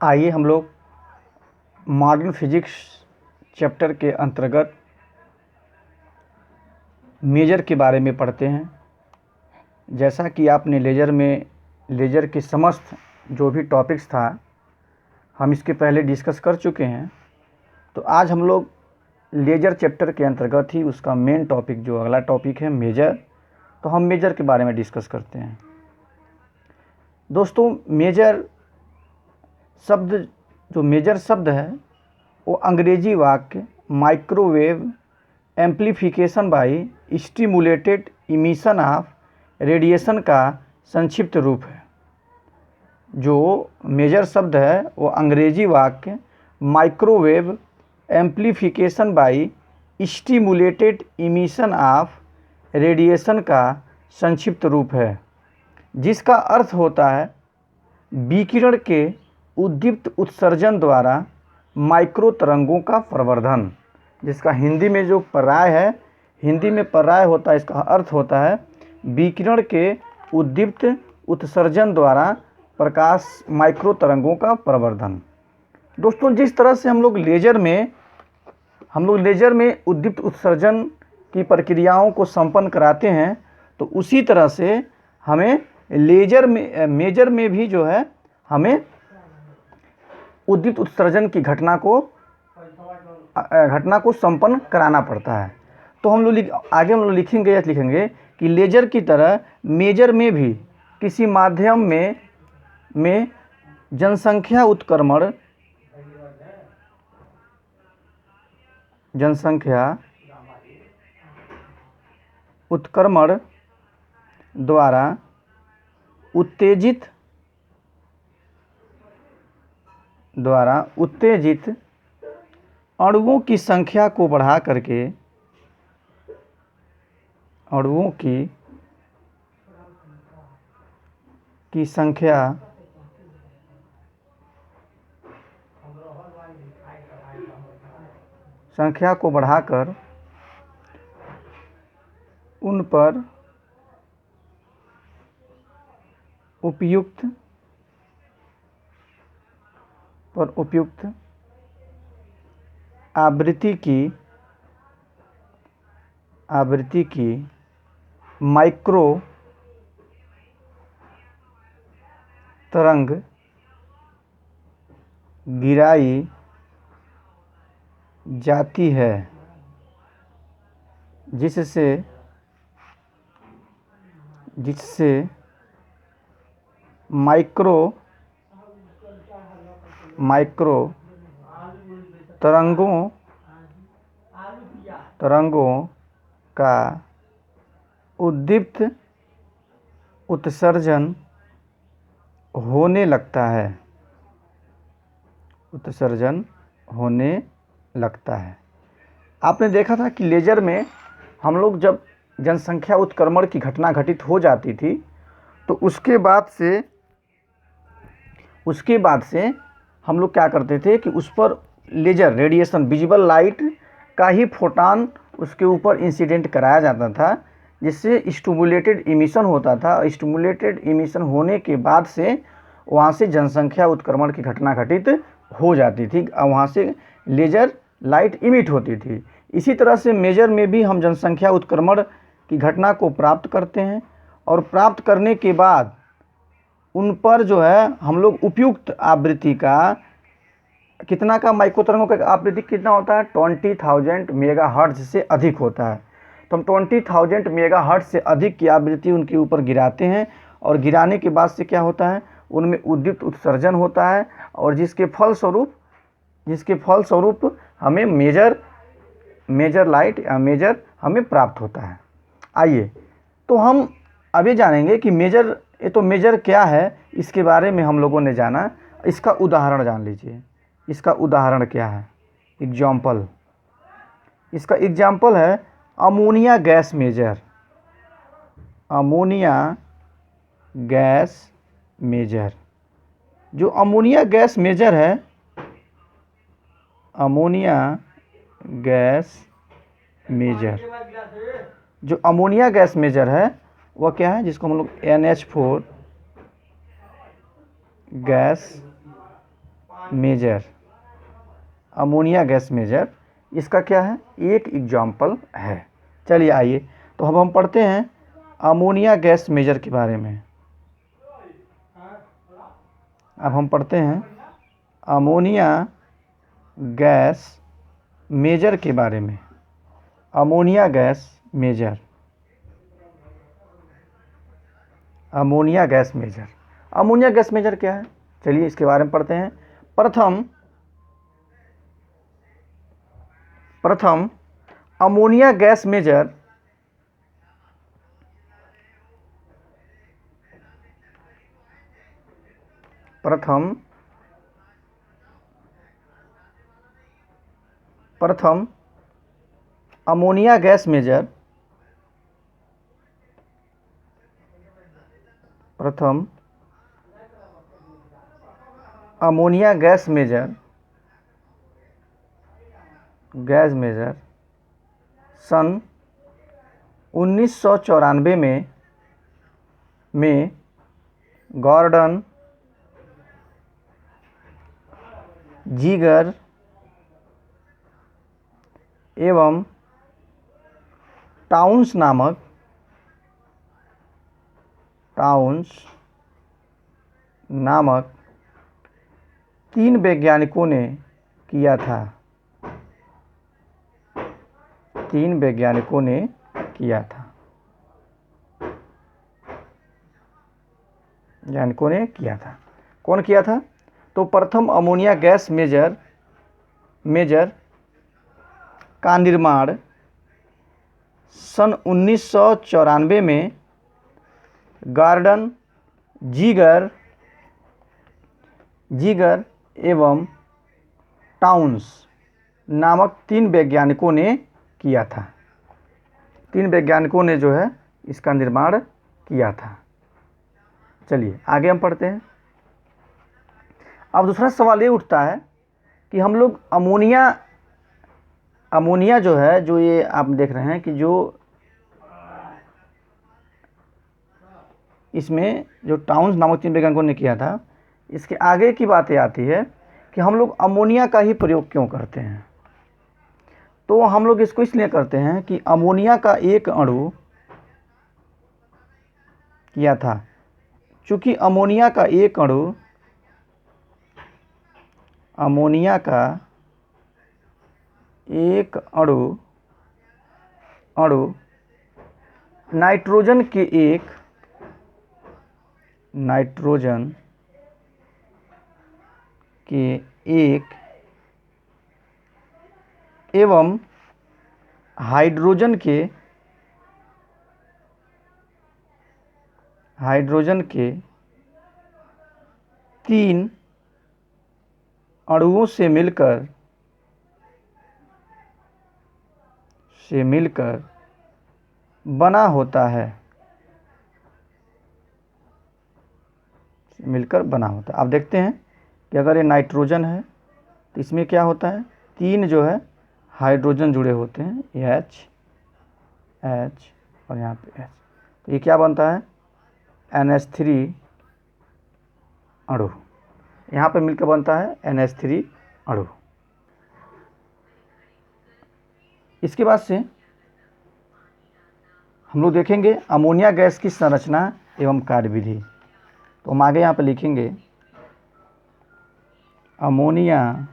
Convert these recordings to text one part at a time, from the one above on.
आइए हम लोग मॉडर्न फिजिक्स चैप्टर के अंतर्गत मेजर के बारे में पढ़ते हैं। जैसा कि आपने लेजर के समस्त जो भी टॉपिक्स था हम इसके पहले डिस्कस कर चुके हैं। तो आज हम लोग लेजर चैप्टर के अंतर्गत ही उसका मेन टॉपिक जो अगला टॉपिक है मेजर, तो हम मेजर के बारे में डिस्कस करते हैं। दोस्तों, मेजर शब्द है वो अंग्रेजी वाक्य microwave amplification by stimulated emission of radiation का संक्षिप्त रूप है। जो मेजर शब्द है वो अंग्रेजी वाक्य microwave amplification by stimulated emission of radiation का संक्षिप्त रूप है, जिसका अर्थ होता है विकिरण के उद्दीप्त उत्सर्जन द्वारा माइक्रो तरंगों का प्रवर्धन। जिसका हिंदी में जो पर्याय है, हिंदी में पर्याय होता है, इसका अर्थ होता है विकिरण के उद्दीप्त उत्सर्जन द्वारा प्रकाश माइक्रो तरंगों का प्रवर्धन। दोस्तों, जिस तरह से हम लोग लेजर में उद्दीप्त उत्सर्जन की प्रक्रियाओं को संपन्न कराते हैं, तो उसी तरह से हमें मेजर में भी जो है हमें उद्दीप्त उत्सर्जन की घटना को संपन्न कराना पड़ता है। तो हम लोग आगे लिखेंगे कि लेजर की तरह मेजर में भी किसी माध्यम में जनसंख्या उत्क्रमण द्वारा उत्तेजित अणुओं की संख्या को बढ़ा करके अणुओं की संख्या को बढ़ाकर उन पर उपयुक्त आवृत्ति की माइक्रो तरंग गिराई जाती है, जिससे माइक्रो तरंगों का उद्दीप्त उत्सर्जन होने लगता है। आपने देखा था कि लेजर में हम लोग जब जनसंख्या उत्क्रमण की घटना घटित हो जाती थी, तो उसके बाद से हम लोग क्या करते थे कि उस पर लेजर रेडिएशन विजिबल लाइट का ही फोटॉन उसके ऊपर इंसिडेंट कराया जाता था, जिससे स्टिमुलेटेड इमिशन होता था। स्टिमुलेटेड इमिशन होने के बाद से वहाँ से जनसंख्या उत्क्रमण की घटना घटित हो जाती थी, वहाँ से लेजर लाइट इमिट होती थी। इसी तरह से मेजर में भी हम जनसंख्या उत्क्रमण की घटना को प्राप्त करते हैं, और प्राप्त करने के बाद उन पर जो है हम लोग उपयुक्त आवृत्ति का कितना का माइक्रो तरंगों का आवृत्ति कितना होता है 20,000 मेगाहर्ट्ज से अधिक होता है। तो हम 20,000 मेगाहर्ट्ज से अधिक की आवृत्ति उनके ऊपर गिराते हैं, और गिराने के बाद से क्या होता है उनमें उद्दीप्त उत्सर्जन होता है, और जिसके फलस्वरूप हमें मेजर लाइट या मेजर हमें प्राप्त होता है। आइए तो हम अभी जानेंगे कि मेजर क्या है। इसके बारे में हम लोगों ने जाना, इसका उदाहरण जान लीजिए। इसका उदाहरण क्या है, इसका एग्जाम्पल है अमोनिया गैस मेजर। जो अमोनिया गैस मेजर है वह क्या है, जिसको हम लोग NH4 gas maser, ammonia gas maser इसका क्या है, एक एग्जाम्पल है। चलिए आइए, तो अब हम पढ़ते हैं अमोनिया गैस मेजर के बारे में। अब हम पढ़ते हैं अमोनिया गैस मेजर के बारे में। Ammonia gas maser, ammonia gas maser. Ammonia gas maser क्या है, चलिए इसके बारे में पढ़ते हैं। प्रथम अमोनिया गैस मेजर प्रथम अमोनिया गैस मेजर, प्रथम अमोनिया गैस मेजर सन 1994 में गॉर्डन जीगर एवं टाउन्स नामक 3 वैज्ञानिकों ने किया था। 3 वैज्ञानिकों ने किया था, वैज्ञानिकों ने किया था। कौन किया था, तो प्रथम अमोनिया गैस मेजर का निर्माण सन 1994 में गॉर्डन जीगर एवं टाउन्स नामक 3 वैज्ञानिकों ने किया था। 3 वैज्ञानिकों ने जो है इसका निर्माण किया था। चलिए आगे हम पढ़ते हैं। अब दूसरा सवाल ये उठता है कि हम लोग अमोनिया जो है, जो ये आप देख रहे हैं कि जो इसमें जो टाउन्स नामक 3 वैज्ञानिकों ने किया था, इसके आगे की बातें आती है कि हम लोग अमोनिया का ही प्रयोग क्यों करते हैं। तो हम लोग इसको इसलिए करते हैं कि अमोनिया का एक अणु किया था, चूँकि अमोनिया का एक अणु नाइट्रोजन के एक एवं हाइड्रोजन के 3 अणुओं से मिलकर बना होता है, आप देखते हैं कि अगर ये नाइट्रोजन है तो इसमें क्या होता है, 3 जो है हाइड्रोजन जुड़े होते हैं, H और यहाँ पे H, तो ये क्या बनता है, NH3 अणु, यहाँ पे मिलकर बनता है NH3 अणु। इसके बाद से हम लोग देखेंगे अमोनिया गैस की संरचना एवं कार्यविधि। तो हम आगे यहाँ पे लिखेंगे अमोनिया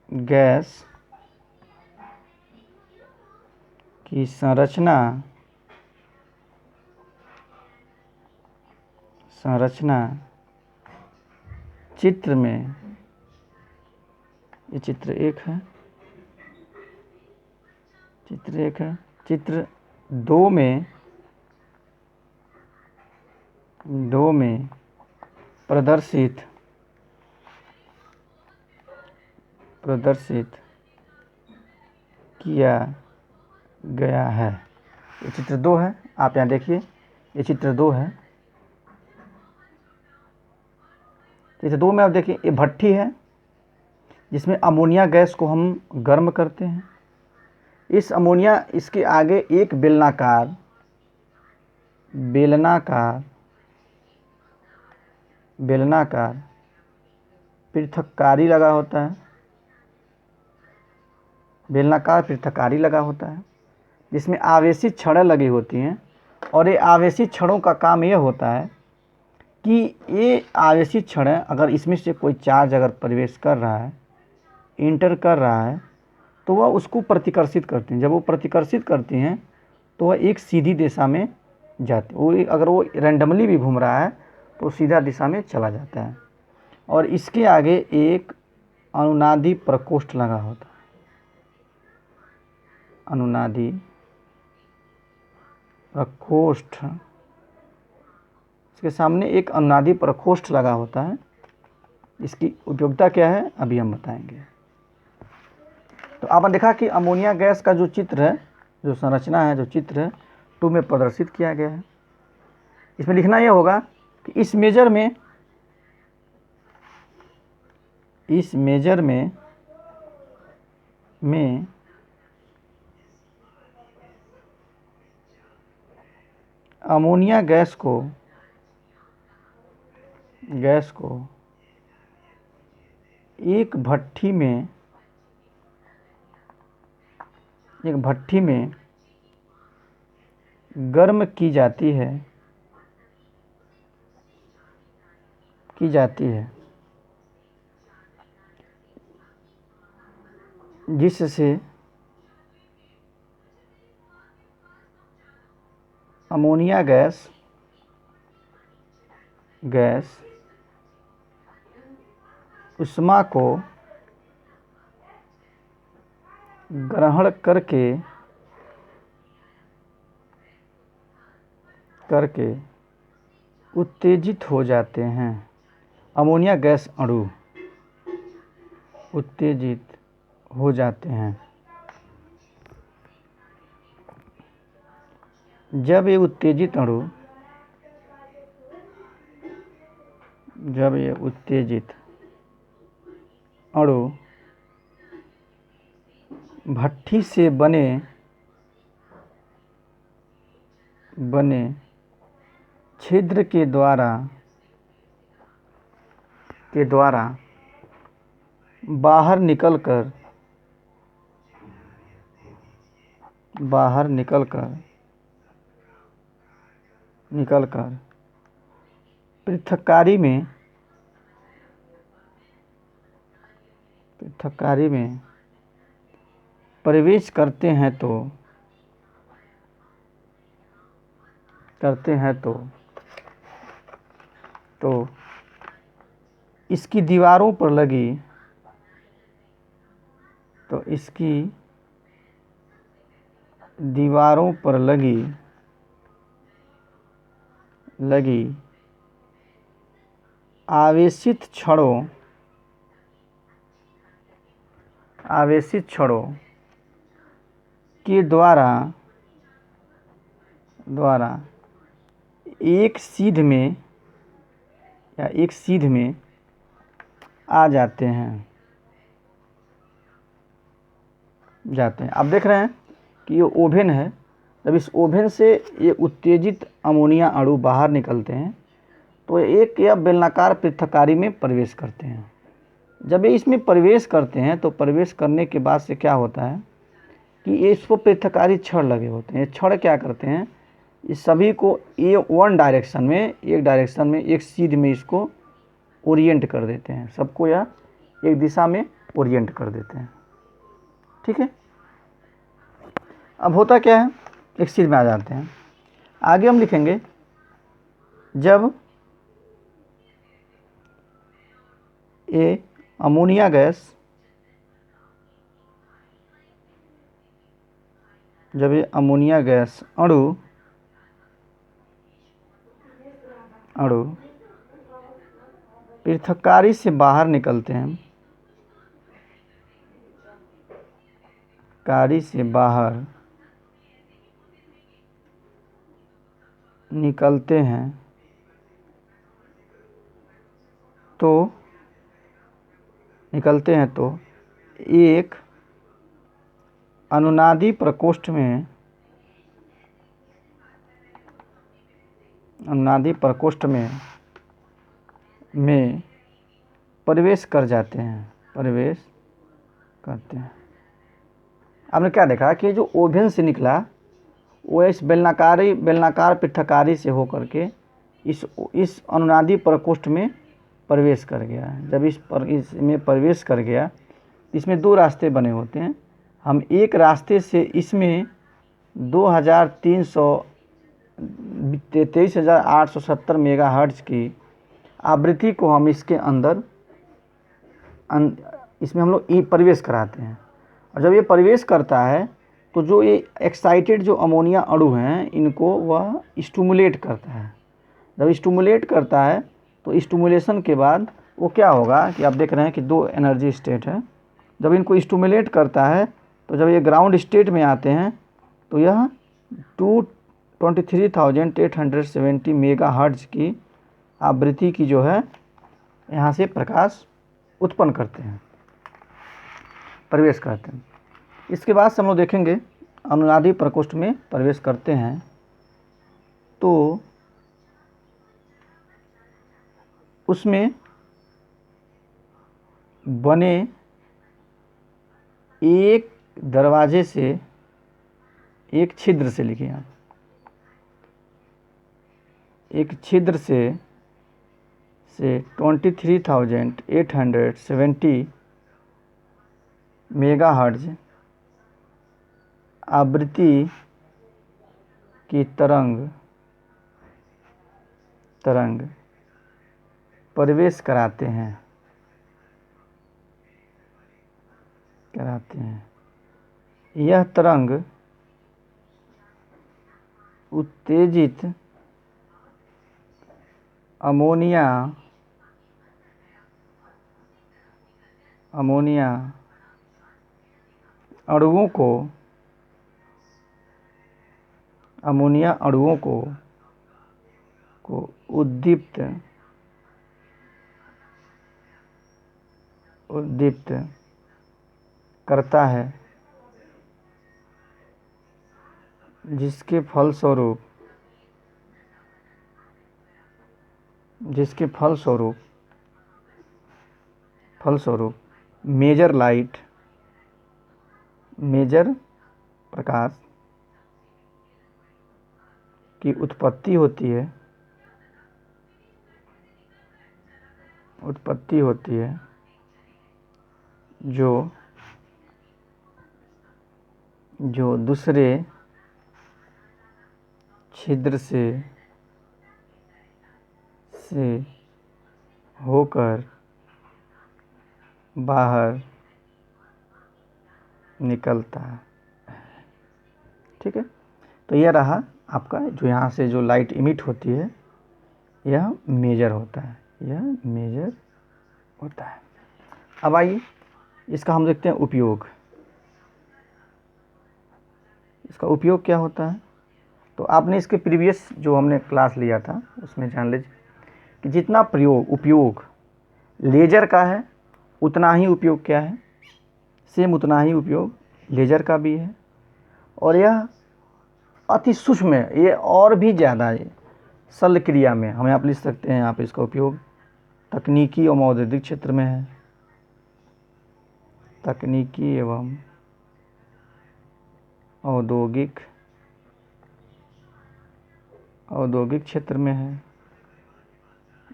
गैस की संरचना चित्र में, ये चित्र 1 है, चित्र 2 में प्रदर्शित किया गया है। ये चित्र 2 है, आप यहाँ देखिए, ये चित्र 2 है। चित्र 2 में आप देखिए, ये भट्ठी है जिसमें अमोनिया गैस को हम गर्म करते हैं। इसके आगे एक बेलनाकार बेलनाकार बेलनाकार पृथककारी लगा होता है, बेलनाकार पृथककारी लगा होता है, जिसमें आवेशित छड़ें लगी होती हैं। और ये आवेशित छड़ों का काम ये होता है कि ये आवेशित छड़ें अगर इसमें से कोई चार्ज अगर प्रवेश कर रहा है, इंटर कर रहा है, तो वह उसको प्रतिकर्षित करती हैं। जब वो प्रतिकर्षित करती हैं तो वह एक सीधी दिशा में जाती, वो अगर वो रैंडमली भी घूम रहा है तो सीधा दिशा में चला जाता है। और इसके आगे एक अनुनादी प्रकोष्ठ लगा होता है, अनुनादी प्रकोष्ठ, इसके सामने एक अनुनादी प्रकोष्ठ लगा होता है। इसकी उपयोगिता क्या है अभी हम बताएंगे। तो आपने देखा कि अमोनिया गैस का जो चित्र है, जो संरचना है, जो चित्र है 2 में प्रदर्शित किया गया है। इसमें लिखना यह होगा कि इस मेजर में अमोनिया गैस को एक भट्ठी में गर्म की जाती है जिससे अमोनिया गैस उष्मा को ग्रहण करके उत्तेजित हो जाते हैं। अमोनिया गैस अणु उत्तेजित हो जाते हैं। जब ये उत्तेजित अणु भट्ठी से बने छिद्र के द्वारा बाहर निकलकर पृथक्कारी में प्रवेश करते हैं तो इसकी दीवारों पर लगी आवेशित छड़ों के द्वारा एक सीध में आ जाते हैं। आप देख रहे हैं कि ये ओवेन है। जब इस ओवेन से ये उत्तेजित अमोनिया अणु बाहर निकलते हैं तो एक या बेलनाकार पृथक्कारी में प्रवेश करते हैं। जब ये इसमें प्रवेश करते हैं तो प्रवेश करने के बाद से क्या होता है कि ये इसको पृथक्कारी छड़ लगे होते हैं। ये छड़ क्या करते हैं, इस सभी को एक डायरेक्शन में एक सीध में इसको ओरिएंट कर देते हैं। सबको या एक दिशा में ओरिएंट कर देते हैं। ठीक है, अब होता क्या है, एक सीध में आ जाते हैं। आगे हम लिखेंगे जब ये अमोनिया गैस अणु पृथक्कारी से बाहर निकलते हैं, तो एक अनुनादी प्रकोष्ठ में अनुनादी प्रकोष्ठ में प्रवेश कर जाते हैं, प्रवेश करते हैं। आपने क्या देखा कि जो ओवेन से निकला वो इस बेलनाकार पृथकारी से होकर के इस अनुनादी प्रकोष्ठ में प्रवेश कर गया। जब इसमें प्रवेश कर गया, इसमें दो रास्ते बने होते हैं। हम एक रास्ते से इसमें 23,870 मेगाहर्ट्ज़ की आवृत्ति को हम इसके अंदर इसमें हम लोग प्रवेश कराते हैं। और जब ये प्रवेश करता है तो जो ये एक्साइटेड जो अमोनिया अणु हैं इनको वह स्टिमुलेट करता है। जब स्टिमुलेट करता है तो स्टिमुलेशन के बाद वो क्या होगा कि आप देख रहे हैं कि दो एनर्जी स्टेट है। जब इनको स्टिमुलेट करता है तो जब ये ग्राउंड स्टेट में आते हैं तो यह 23,870 मेगाहर्ट्ज़ की आवृत्ति की जो है यहाँ से प्रकाश उत्पन्न करते हैं, प्रवेश करते हैं। इसके बाद से हम लोग देखेंगे अनुनादी प्रकोष्ठ में प्रवेश करते हैं तो उसमें बने एक दरवाजे से, एक छिद्र से, लिखिए आप, एक छिद्र से 23,870 मेगाहर्ट्ज़ आवृत्ति की तरंग प्रवेश कराते हैं। यह तरंग उत्तेजित अमोनिया अणुओं को उद्दीप्त करता है, जिसके फलस्वरूप मेजर प्रकाश की उत्पत्ति होती है जो दूसरे छिद्र से होकर बाहर निकलता है। ठीक है, तो यह रहा आपका जो यहाँ से जो लाइट इमिट होती है यह मेजर होता है, अब आइए इसका हम देखते हैं उपयोग। इसका उपयोग क्या होता है, तो आपने इसके प्रीवियस जो हमने क्लास लिया था उसमें जान लीजिए कि जितना उपयोग लेज़र का है उतना ही उपयोग क्या है, सेम उतना ही उपयोग लेज़र का भी है। और यह अति सूक्ष्म है, ये और भी ज़्यादा शल्य क्रिया में हम आप लिख सकते हैं। यहाँ पे इसका उपयोग तकनीकी एवं औद्योगिक क्षेत्र में है, तकनीकी एवं औद्योगिक क्षेत्र में है।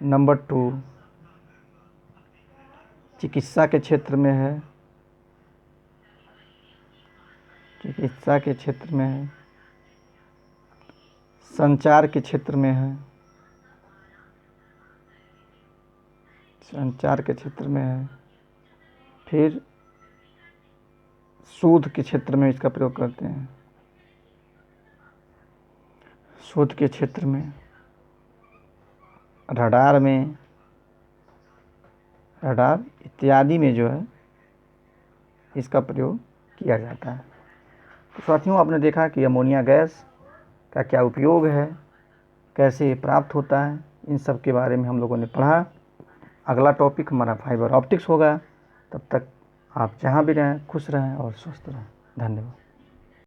नंबर 2 चिकित्सा के क्षेत्र में है, संचार के क्षेत्र में है, फिर शोध के क्षेत्र में इसका प्रयोग करते हैं, शोध के क्षेत्र में, रडार इत्यादि में जो है इसका प्रयोग किया जाता है। तो साथियों, आपने देखा कि अमोनिया गैस का क्या उपयोग है, कैसे प्राप्त होता है, इन सब के बारे में हम लोगों ने पढ़ा। अगला टॉपिक हमारा फाइबर ऑप्टिक्स होगा। तब तक आप जहाँ भी रहें खुश रहें और स्वस्थ रहें। धन्यवाद।